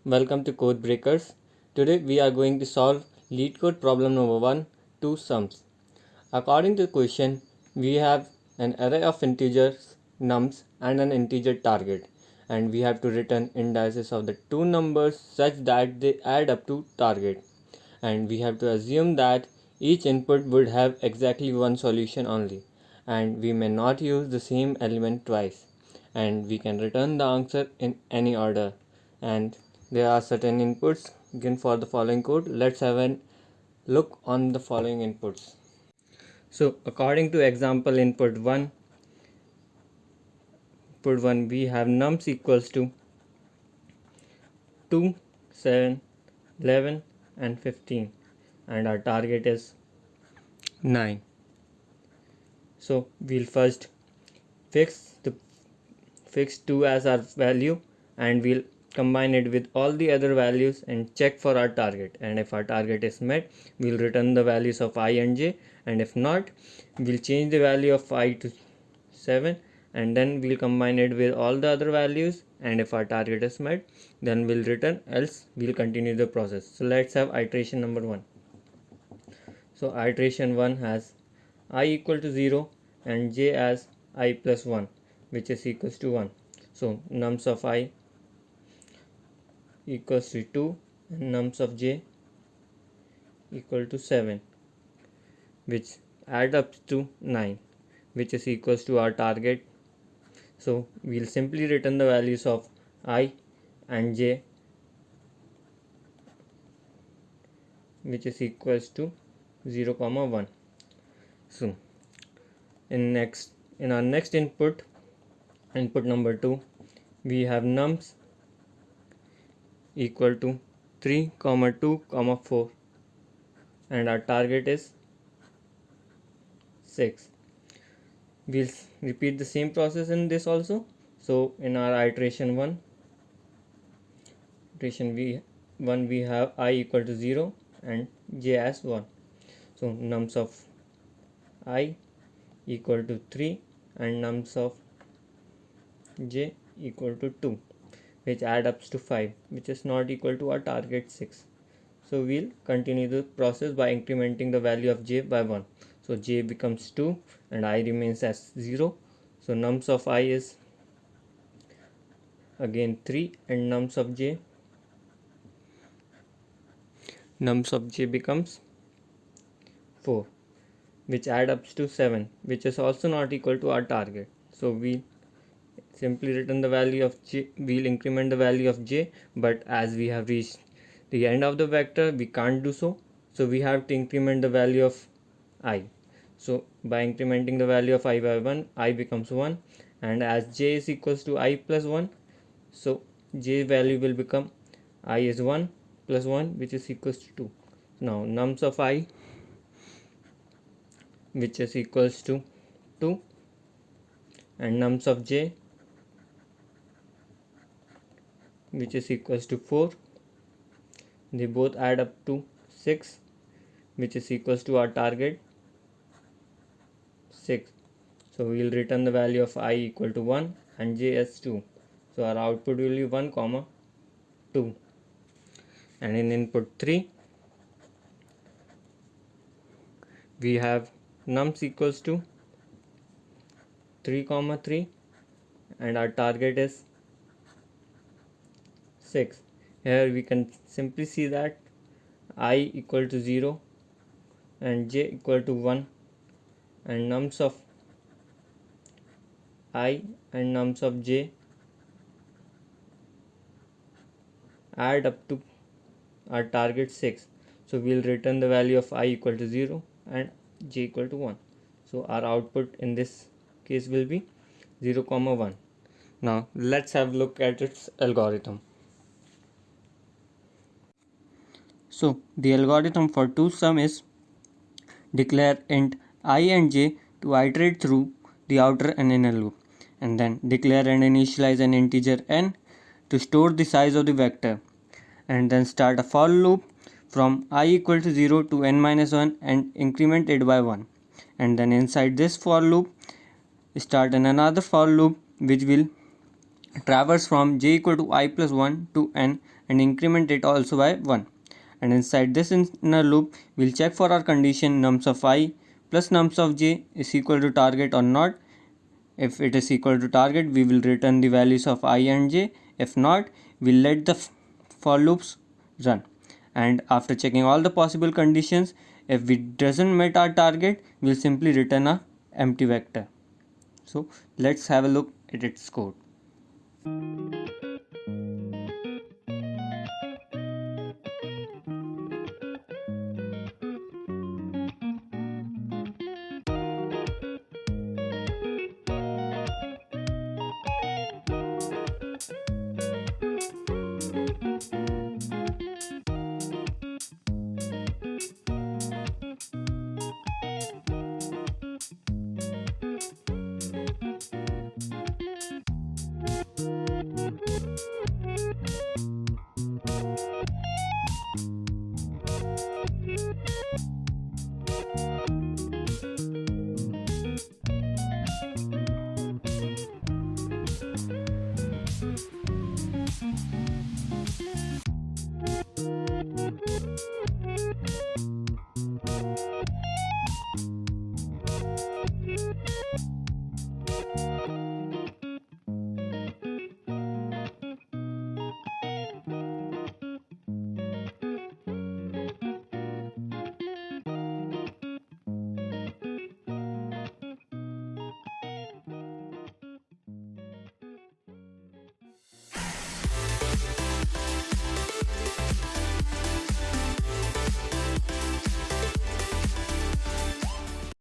welcome to Code Breakers. Today we are going to solve LeetCode problem number 1, 2 sums. According to the question, we have an array of integers, nums and an integer target, and we have to return indices of the two numbers such that they add up to target, and we have to assume that each input would have exactly one solution only, and we may not use the same element twice, and we can return the answer in any order. And there are certain inputs given for the following code. Let's have a look on the following inputs. So according to example input 1, we have nums equals to 2, 7, 11 and 15, and our target is 9. So we'll first fix 2 as our value, and we'll combine it with all the other values and check for our target, and if our target is met, we'll return the values of I and j, and if not, we'll change the value of I to 7, and then we'll combine it with all the other values, and if our target is met, then we'll return, else we'll continue the process. So let's have iteration number 1. So iteration 1 has I equal to 0 and j as I plus 1, which is equals to 1. So nums of I equals to 2 and nums of j equal to 7, which add up to 9, which is equals to our target. So we'll simply return the values of I and j, which is equals to 0, 1. So in our next input number 2, we have nums equal to 3, 2, 4, and our target is 6. We'll repeat the same process in this also. So in our iteration 1, we have I equal to 0 and j as 1. So nums of I equal to 3 and nums of j equal to 2, which add up to 5, which is not equal to our target 6. So we'll continue the process by incrementing the value of j by 1. So j becomes 2 and I remains as 0. So nums of I is again 3 and nums of j becomes 4, which add up to 7, which is also not equal to our target. So we simply return the value of j, we'll increment the value of j, but as we have reached the end of the vector, we can't do so. So we have to increment the value of I. So by incrementing the value of I by 1, I becomes 1, and as j is equals to I plus 1, so j value will become I is 1 plus 1, which is equals to 2. Now nums of I, which is equals to 2, and nums of j, which is equals to 4, they both add up to 6, which is equals to our target 6. So we will return the value of I equal to 1 and j as 2. So our output will be 1, 2. And in input 3, we have nums equals to 3, 3, and our target is 6. Here we can simply see that I equal to 0 and j equal to 1, and nums of I and nums of j add up to our target 6. So we'll return the value of I equal to 0 and j equal to 1. So our output in this case will be 0, 1. Now let's have a look at its algorithm. So the algorithm for 2 sum is declare int I and j to iterate through the outer and inner loop, and then declare and initialize an integer n to store the size of the vector, and then start a for loop from I equal to 0 to n minus 1 and increment it by 1, and then inside this for loop start another for loop which will traverse from j equal to I plus 1 to n and increment it also by 1. And inside this inner loop, we'll check for our condition nums of I plus nums of j is equal to target or not. If it is equal to target, we will return the values of I and j. If not, we'll let the for loops run. And after checking all the possible conditions, if it doesn't meet our target, we'll simply return a empty vector. So let's have a look at its code.